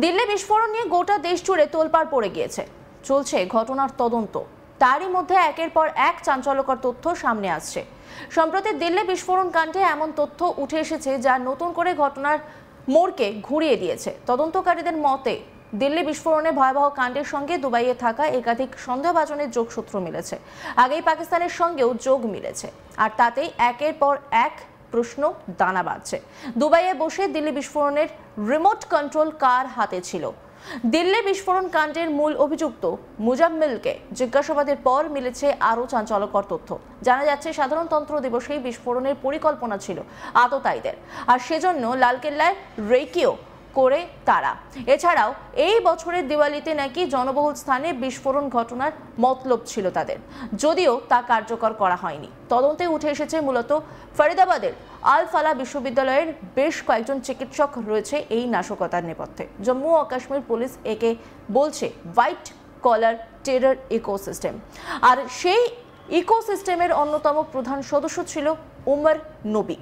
দিল্লি বিস্ফোরণ নিয়ে গোটা দেশ জুড়ে তোলপাড় পড়ে গিয়েছে। চলছে ঘটনার তদন্ত। তারই মধ্যে একের পর এক চাঞ্চল্যকর তথ্য সামনে আসছে। সম্প্রতি দিল্লি বিস্ফোরণ কাণ্ডে এমন তথ্য উঠে এসেছে যা নতুন করে ঘটনার মোড়কে ঘুরিয়ে দিয়েছে। তদন্তকারীদের মতে দিল্লি বিস্ফোরণে ভয়াবহ কাণ্ডের সঙ্গে দুবাইয়ে থাকা একাধিক সন্দেহভাজনের যোগসূত্র মিলেছে। আগেই পাকিস্তানের সঙ্গেও যোগ মিলেছে, আর তাতেই একের পর এক প্রশ্ন দানা বাঁধছে। দুবাইয়ে বসে দিল্লি বিস্ফোরণের রিমোট কন্ট্রোল কার হাতে ছিল? দিল্লি বিস্ফোরণ কাণ্ডের মূল অভিযুক্ত মুজাম্মিলকে জিজ্ঞাসাবাদের পর মিলেছে আরও চাঞ্চল্যকর তথ্য। জানা যাচ্ছে সাধারণতন্ত্র দিবসেই বিস্ফোরণের পরিকল্পনা ছিল আততায়ীদের, আর সেজন্য লালকেল্লায় রেকিও করে তারা। এছাড়াও এই বছরের দিওয়ালিতে নাকি জনবহুল স্থানে বিস্ফোরণ ঘটনার মতলব ছিল তাদের, যদিও তা কার্যকর করা হয়নি। তদন্তে উঠে এসেছে মূলত ফরিদাবাদের আল ফালাহ বিশ্ববিদ্যালয়ের বেশ কয়েকজন চিকিৎসক রয়েছে এই নাশকতার নেপথ্যে। জম্মু ও কাশ্মীর পুলিশ একে বলছে হোয়াইট কলার টেরর ইকোসিস্টেম, আর সেই ইকোসিস্টেমের অন্যতম প্রধান সদস্য ছিল উমর নবী।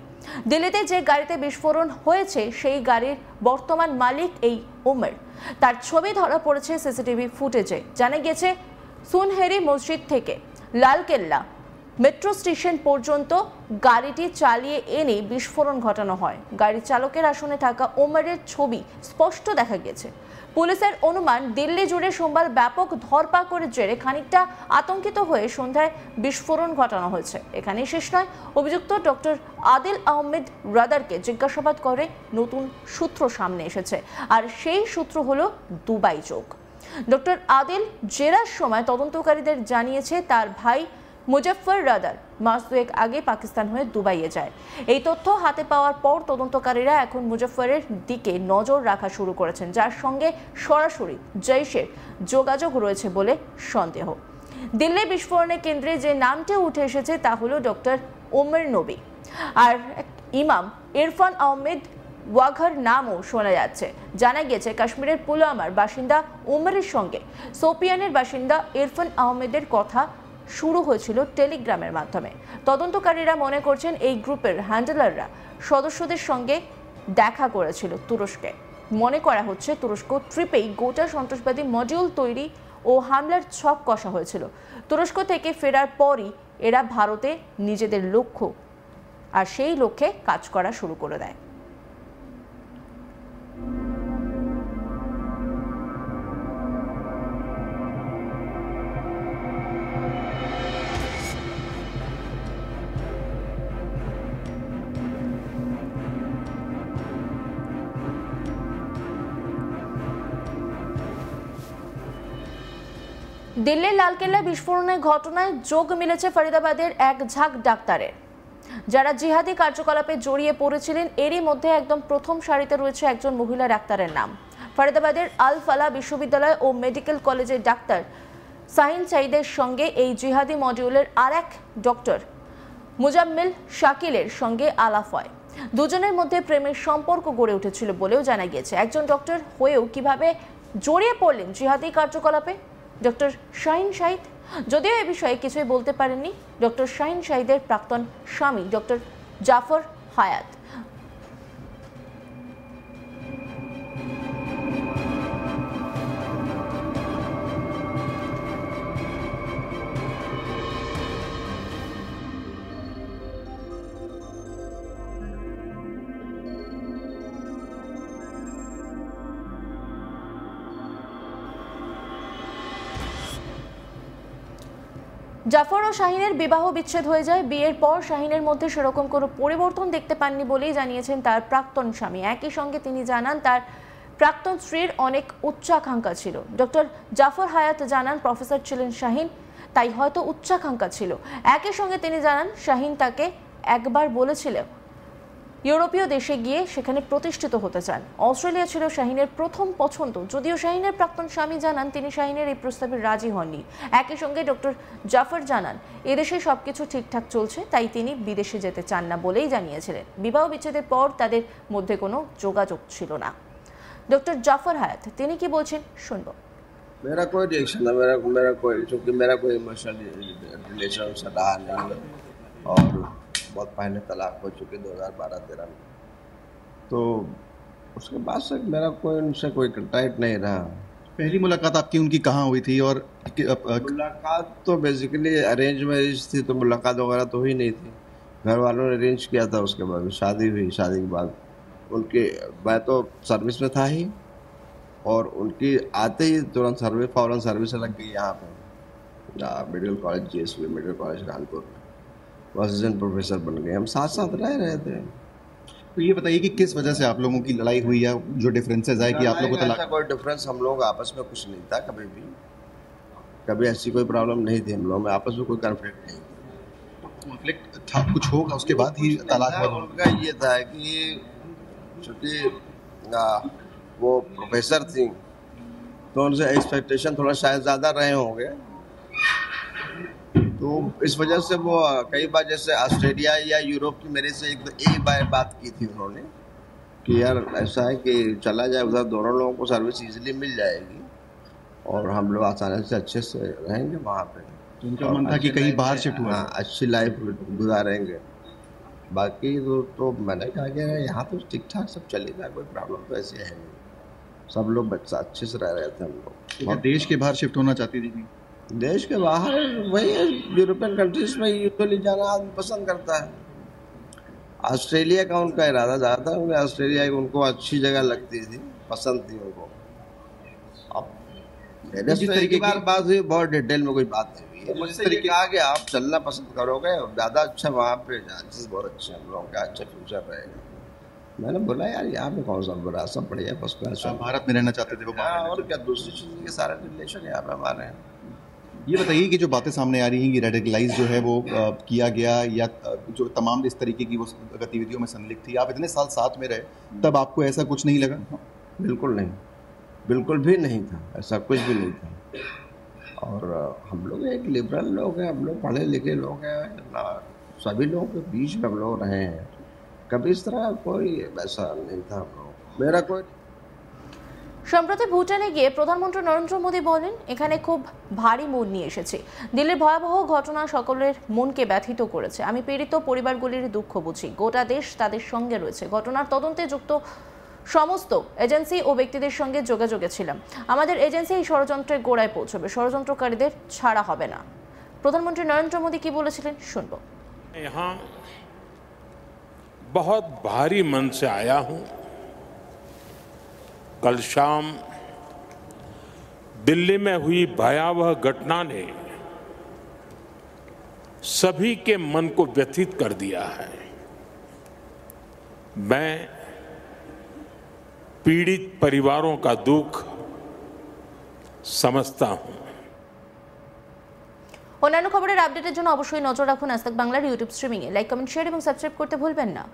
দিল্লিতে যে গাড়িতে বিস্ফোরণ হয়েছে সেই গাড়ির বর্তমান মালিক এই উমর। তার ছবি ধরা পড়েছে সিসিটিভি ফুটেজে। জানা গেছে সুনহেরি মসজিদ থেকে লালকেল্লা মেট্রো স্টেশন পর্যন্ত গাড়িটি চালিয়ে এনে বিস্ফোরণ ঘটানো হয়। গাড়ির চালকের আসনে থাকা ওমরের ছবি স্পষ্ট দেখা গেছে। পুলিশের অনুমান দিল্লি জুড়ে সোমবার ব্যাপক ধরপাকড়ের জেরে খানিকটা আতঙ্কিত হয়ে সন্ধ্যায় বিস্ফোরণ ঘটানো হয়েছে। এখানেই শেষ নয়। অভিযুক্ত ডক্টর আদিল আহমেদ রাদারকে জিজ্ঞাসাবাদ করে নতুন সূত্র সামনে এসেছে, আর সেই সূত্র হলো দুবাই যোগ। ডক্টর আদিল জেরার সময় তদন্তকারীদের জানিয়েছে তার ভাই মুজফর রাদার মাস দুয়েক আগে পাকিস্তান হয়ে দুবাইয়ে যায়। এই তথ্য হাতে পাওয়ার পর তদন্তকারীরা এখন মুজফরের দিকে নজর রাখা শুরু করেছেন, যার সঙ্গে সরাসরি জৈশের যোগাযোগ রয়েছে বলে সন্দেহ। দিল্লি বিস্ফোরণের কেন্দ্রে যে নামটি উঠে এসেছে তা হলো ডক্টর ওমর নবী, আর ইমাম ইরফান আহমেদ ওয়াঘার নামও শোনা যাচ্ছে। জানা গেছে কাশ্মীরের পুলওয়ামার বাসিন্দা উমরের সঙ্গে সোপিয়ানের বাসিন্দা ইরফান আহমেদের কথা শুরু হয়েছিল টেলিগ্রামের মাধ্যমে। তদন্তকারীরা মনে করছেন এই গ্রুপের হ্যান্ডলাররা সদস্যদের সঙ্গে দেখা করেছিল তুরস্কে। মনে করা হচ্ছে তুরস্ক ট্রিপেই গোটা সন্ত্রাসবাদী মডিউল তৈরি ও হামলার ছক কষা হয়েছিল। তুরস্ক থেকে ফেরার পরই এরা ভারতে নিজেদের লক্ষ্য আর সেই লক্ষ্যে কাজ করা শুরু করে দেয়। দিল্লির লালকেল্লা বিস্ফোরণের ঘটনায় যোগ মিলেছে ফরিদাবাদের এক ঝাঁক ডাক্তারের, যারা জিহাদি কার্যকলাপে জড়িয়ে পড়েছিলেন। এরই মধ্যে একদম প্রথম সারিতে রয়েছে একজন মহিলা ডাক্তারের নাম। ফরিদাবাদের আল ফালাহ বিশ্ববিদ্যালয় ও মেডিকেল কলেজের ডাক্তার শাহিন সাইদের সঙ্গে এই জিহাদি মডিউলের আর এক ডক্টর মুজাম্মিল শাকিলের সঙ্গে আলাপ হয়। দুজনের মধ্যে প্রেমের সম্পর্ক গড়ে উঠেছিল বলেও জানা গিয়েছে। একজন ডক্টর হয়েও কিভাবে জড়িয়ে পড়লেন জিহাদি কার্যকলাপে ডক্টর শাহিন শাহিদ? যদিও এ বিষয়ে কিছুই বলতে পারেননি ডক্টর শাহিন শাহিদের প্রাক্তন স্বামী ডক্টর জাফর হায়াত। জাফর ও শাহিনের বিবাহ বিচ্ছেদ হয়ে যায়। বিয়ের পর শাহিনের মধ্যে সেরকম কোনো পরিবর্তন দেখতে পাননি বলেই জানিয়েছেন তার প্রাক্তন স্বামী। একই সঙ্গে তিনি জানান তার প্রাক্তন স্ত্রীর অনেক উচ্চাকাঙ্ক্ষা ছিল। ডক্টর জাফর হায়াত জানান প্রফেসর ছিলেন শাহিন, তাই হয়তো উচ্চাকাঙ্ক্ষা ছিল। একই সঙ্গে তিনি জানান শাহিন তাকে একবার বলেছিল ইউরোপীয় দেশে গিয়ে সেখানে প্রতিষ্ঠিত হতে চান। অস্ট্রেলিয়া ছিল শাহিনের প্রথম পছন্দ, যদিও শাহিনের প্রাক্তন স্বামী জানান তিনি শাহিনের এই প্রস্তাবে রাজি হননি। একই সঙ্গে ডক্টর জাফর জানান এদেশে সবকিছু ঠিকঠাক চলছে, তাই তিনি বিদেশে যেতে চান না বলেই জানিয়েছিলেন। বিবাহ বিচ্ছেদের পর তাদের মধ্যে কোনো যোগাযোগ ছিল না। ডক্টর জাফর হায়াত তিনি কি বলছেন শুনবো। मेरा कोई रिएक्शन था, चूँकि मेरा कोई इमोशनल रिलेशन से रहा नहीं, और बहुत पहले तलाक हो चुके 2012-13 में। तो उसके बाद से मेरा कोई उनसे कोई कांटेक्ट नहीं रहा। पहली मुलाकात आपकी उनकी कहाँ हुई थी और मुलाकात तो बेसिकली अरेंज मैरिज थी, तो मुलाकात वगैरह तो हुई नहीं थी। घर वालों ने अरेंज किया था, उसके बाद शादी हुई। शादी के बाद उनके, मैं तो सर्विस में था ही, और उनकी आते ही तुरंत सर्विस, फौरन सर्विस लग गई यहाँ पे medical college, GSV medical college Kanpur में। असिस्टेंट प्रोफेसर बन गए। हम साथ साथ रह रहे थे। तो ये बताइए कि किस वजह से आप लोगों की लड़ाई हुई या जो डिफरेंसेस आए कि आप लोगों को ऐसा तलाक? कोई डिफरेंस हम लोग आपस में कुछ नहीं था कभी भी। कभी ऐसी कोई प्रॉब्लम नहीं थी हम लोग में, आपस में कोई कॉन्फ्लिक्ट नहीं था। कॉन्फ्लिक्ट था, कुछ होगा उसके बाद ही तलाक हुआ? उनका ये था कि चूंकि वो प्रोफेसर थी, तो उनसे एक्सपेक्टेशन थोड़ा शायद ज़्यादा रहे होंगे, तो इस वजह से वो कई बार, जैसे ऑस्ट्रेलिया या यूरोप की, मेरे से एक बार बात की थी उन्होंने कि यार ऐसा है कि चला जाए उधर, दोनों लोगों को सर्विस इजीली मिल जाएगी और हम लोग आसानी से अच्छे से रहेंगे वहाँ पे। तो उनका मन था कि कहीं बाहर शिफ्ट हुआ। हाँ, अच्छी लाइफ गुजारेंगे। बाकी तो मैंने कहा कि यहाँ तो ठीक ठाक सब चलेगा, कोई प्रॉब्लम तो ऐसी है नहीं। सब लोग बच्चा अच्छे से रह रहे थे हम लोग। और देश के बाहर शिफ्ट होना चाहती थी? देश के बाहर वही यूरोपियन कंट्रीज में यूजुअली जाना आदमी पसंद करता है। ऑस्ट्रेलिया का उनका इरादा ज़्यादा था, क्योंकि ऑस्ट्रेलिया की उनको अच्छी जगह लगती थी, पसंद थी उनको। अब मेरे जिस से तरीके एक बार की- बात हुई, बहुत डिटेल में कोई बात नहीं हुई है। मुझसे ये कहा कि आप चलना पसंद करोगे, ज़्यादा अच्छा वहाँ पे चांसेस बहुत अच्छे हैं, हम लोगों का अच्छा फ्यूचर रहेगा। मैंने बोला यार यहाँ पे कौन सा बुरा, सब बढ़िया, फर्स्ट क्लास। आप भारत में रहना चाहते थे, वो बाहर रहना और क्या, दूसरी चीज़ के सारे रिलेशन यहाँ पे हमारे हैं। चाहते। ये बताइए कि जो बातें सामने आ रही हैं कि रेडिकलाइज जो है वो किया गया, या जो तमाम इस तरीके की वो गतिविधियों में संलिप्त थी, आप इतने साल साथ में रहे, तब आपको ऐसा कुछ नहीं लगा? बिल्कुल नहीं, बिल्कुल भी नहीं था, ऐसा कुछ भी नहीं था। और हम लोग एक लिबरल लोग हैं, हम लोग पढ़े लिखे लोग हैं ना, सभी लोगों के बीच में हम लोग रहे हैं। कभी इस तरह कोई ऐसा नहीं था हम लोग, मेरा कोई। সম্প্রতি ভুটানে গিয়ে প্রধানমন্ত্রী নরেন্দ্র মোদী বলেন, এখানে খুব ভারী মন নিয়ে এসেছি। দিল্লির ভয়াবহ ঘটনা সকলের মনকে ব্যথিত করেছে। আমি পীড়িত পরিবারগুলির দুঃখ বুঝি। গোটা দেশ তাদের সঙ্গে রয়েছে। ঘটনার তদন্তে যুক্ত সমস্ত এজেন্সি ও ব্যক্তিদের সঙ্গে যোগাযোগে ছিলাম। আমাদের এজেন্সি এই ষড়যন্ত্রের গোড়ায় পৌঁছবে, ষড়যন্ত্রকারীদের ছাড়া হবে না। প্রধানমন্ত্রী নরেন্দ্র মোদী কি বলেছিলেন শুনবো। यहाँ बहुत भारी मन से आया हूं। कल शाम दिल्ली में हुई भयावह घटना ने सभी के मन को व्यथित कर दिया है। मैं पीड़ित परिवारों का दुख समझता हूं। অন্যান্য খবরের আপডেটের জন্য অবশ্যই নজর রাখুন আজ তাক বাংলার ইউটিউব স্ট্রিমিংয়ে। লাইক, কমেন্ট, শেয়ার এবং সাবস্ক্রাইব করতে ভুলবেন না।